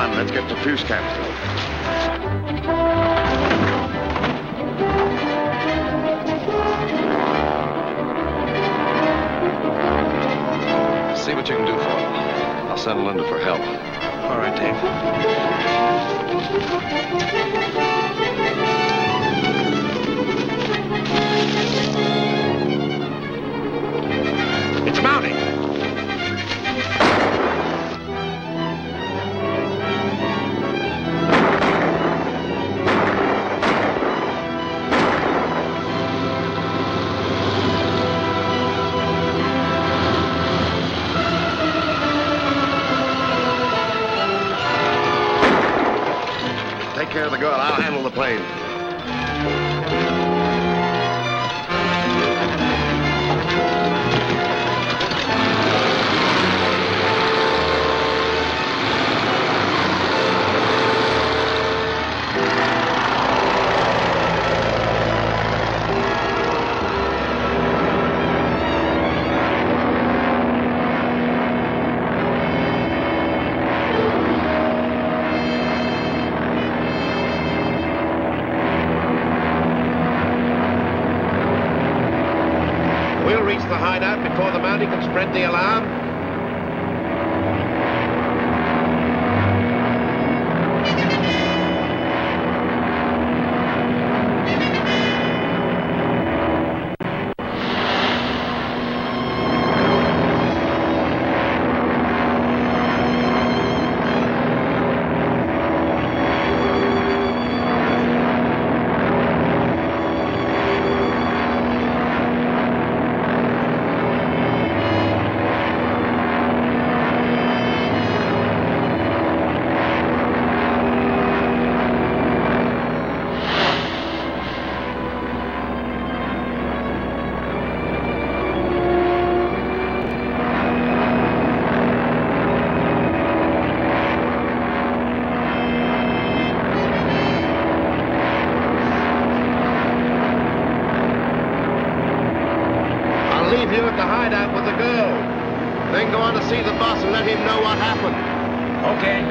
on, let's get to fuse caps. See what you can do for him. I'll send Linda for help. All right, Dave. It's mounting. Take care of the girl. I'll handle the plane. We'll reach the hideout before the mountie can spread the alarm. Leave you at the hideout with the girl. Then go on to see the boss and let him know what happened. Okay.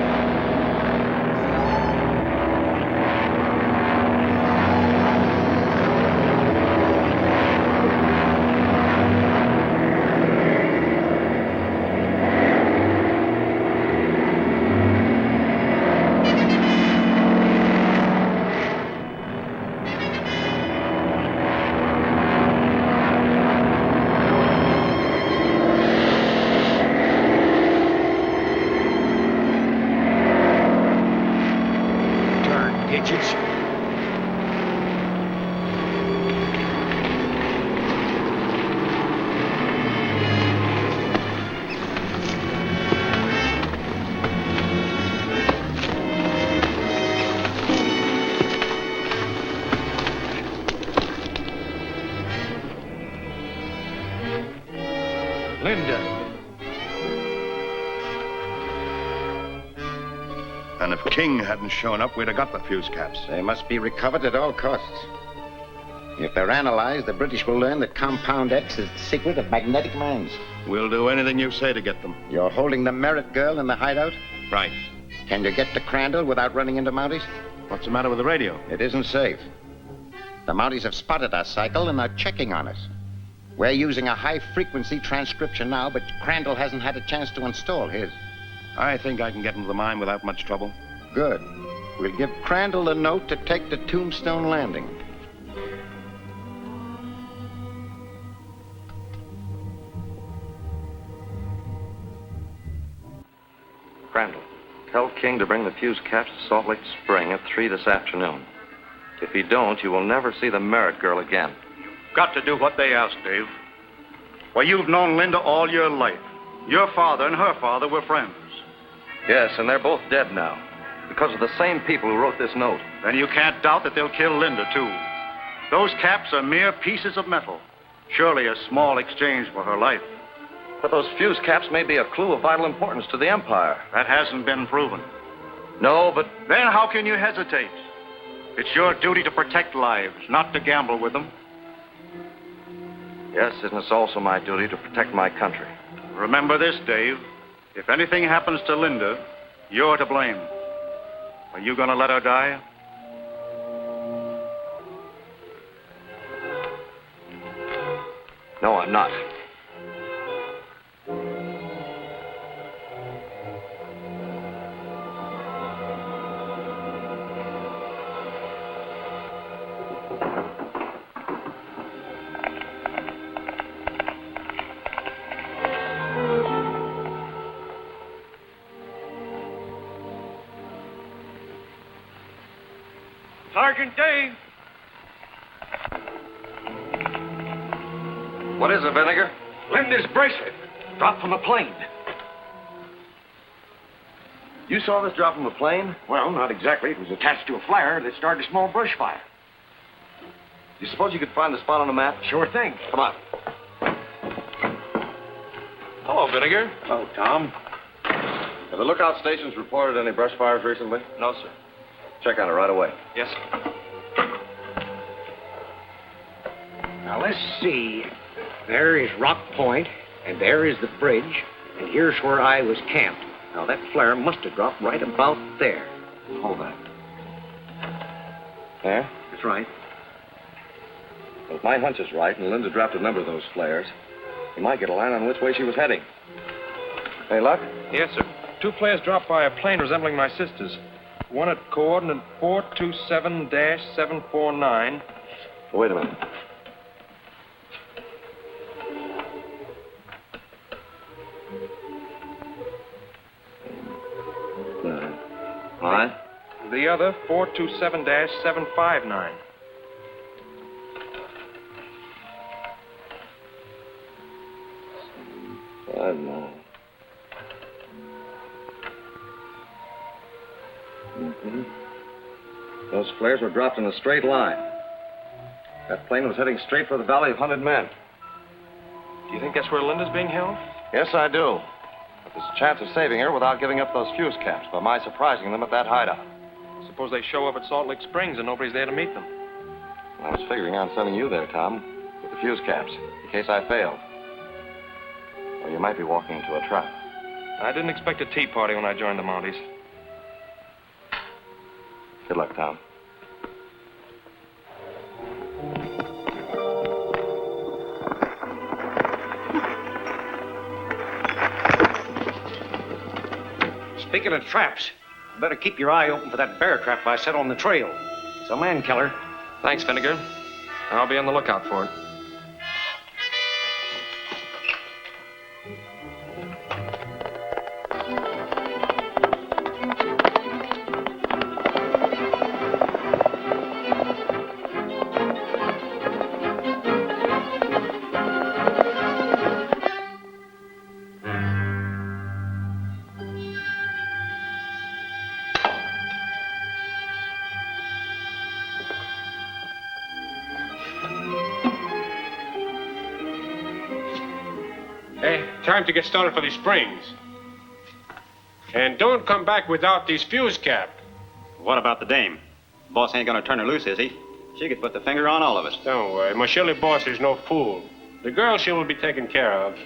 Digits. Linda. And if King hadn't shown up, we'd have got the fuse caps. They must be recovered at all costs. If they're analyzed, the British will learn that Compound X is the secret of magnetic mines. We'll do anything you say to get them. You're holding the Merritt girl in the hideout? Right. Can you get to Crandall without running into Mounties? What's the matter with the radio? It isn't safe. The Mounties have spotted our cycle and are checking on us. We're using a high-frequency transcription now, but Crandall hasn't had a chance to install his. I think I can get into the mine without much trouble. Good. We'll give Crandall a note to take to Tombstone Landing. Crandall, tell King to bring the fuse caps to Salt Lake Spring at 3 this afternoon. If he don't, you will never see the Merritt girl again. You've got to do what they ask, Dave. Well, you've known Linda all your life. Your father and her father were friends. Yes, and they're both dead now. Because of the same people who wrote this note. Then you can't doubt that they'll kill Linda, too. Those caps are mere pieces of metal. Surely a small exchange for her life. But those fuse caps may be a clue of vital importance to the Empire. That hasn't been proven. No, but... Then how can you hesitate? It's your duty to protect lives, not to gamble with them. Yes, and it's also my duty to protect my country. Remember this, Dave. If anything happens to Linda, you're to blame. Are you going to let her die? No, I'm not. Sergeant Dave. What is it, Vinegar? Linda's bracelet. Dropped from a plane. You saw this drop from a plane? Well, not exactly. It was attached to a flyer that started a small brush fire. You suppose you could find the spot on the map? Sure thing. Come on. Hello, Vinegar. Oh, Tom. Have the lookout stations reported any brush fires recently? No, sir. Check on it right away. Yes, sir. Now, let's see. There is Rock Point, and there is the bridge, and here's where I was camped. Now, that flare must have dropped right about there. Hold that. There? That's right. Well, if my hunch is right, and Linda dropped a number of those flares, you might get a line on which way she was heading. Any luck? Yes, sir. 2 flares dropped by a plane resembling my sister's. One at coordinate 427-749. Wait a minute. Nine. The other 427-759. Five, nine. Mm-hmm. Those flares were dropped in a straight line. That plane was heading straight for the Valley of Hunted Men. Do you think that's where Linda's being held? Yes, I do. But there's a chance of saving her without giving up those fuse caps by my surprising them at that hideout. Suppose they show up at Salt Lake Springs and nobody's there to meet them. I was figuring on sending you there, Tom, with the fuse caps, in case I failed. Or you might be walking into a trap. I didn't expect a tea party when I joined the Mounties. Good luck, Tom. Speaking of traps, you better keep your eye open for that bear trap I set on the trail. It's a man killer. Thanks, Vinegar. I'll be on the lookout for it. Time to get started for these springs. And don't come back without these fuse cap. What about the dame? Boss ain't gonna turn her loose, is he? She could put the finger on all of us. Don't worry, my Shirley boss is no fool. The girl she will be taken care of.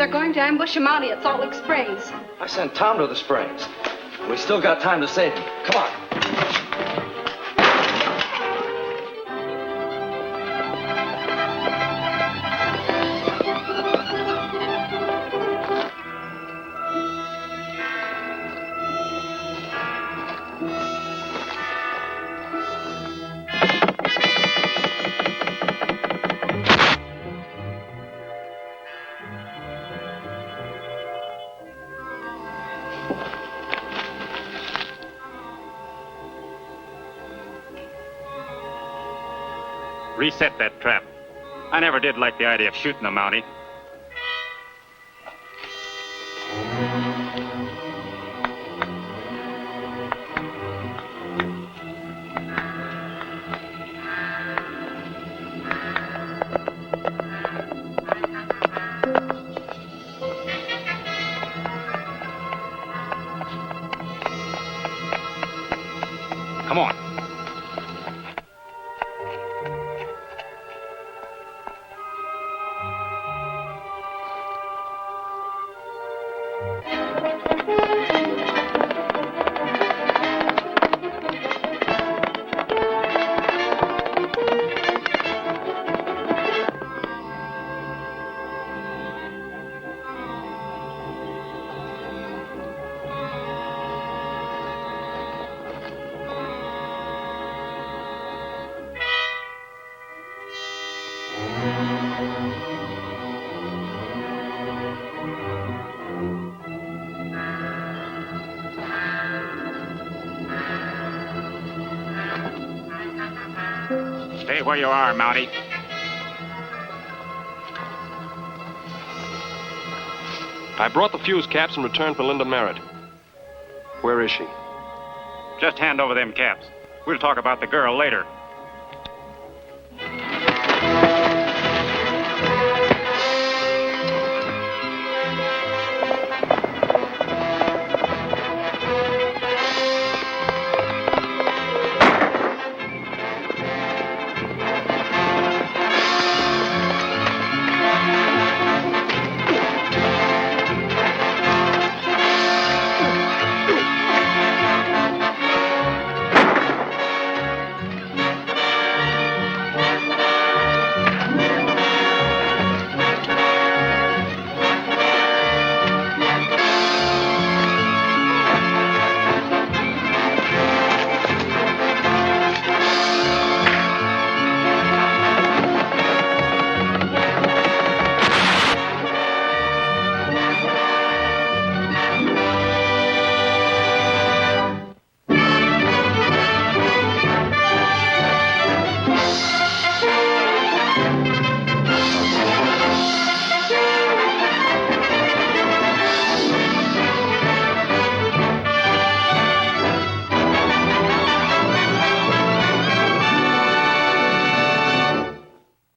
They're going to ambush a Mountie at Salt Lake Springs. I sent Tom to the Springs. We still got time to save him. Come on. Reset that trap. I never did like the idea of shooting the Mountie. Come on. Stay where you are, Mountie. I brought the fuse caps in return for Linda Merritt. Where is she? Just hand over them caps. We'll talk about the girl later.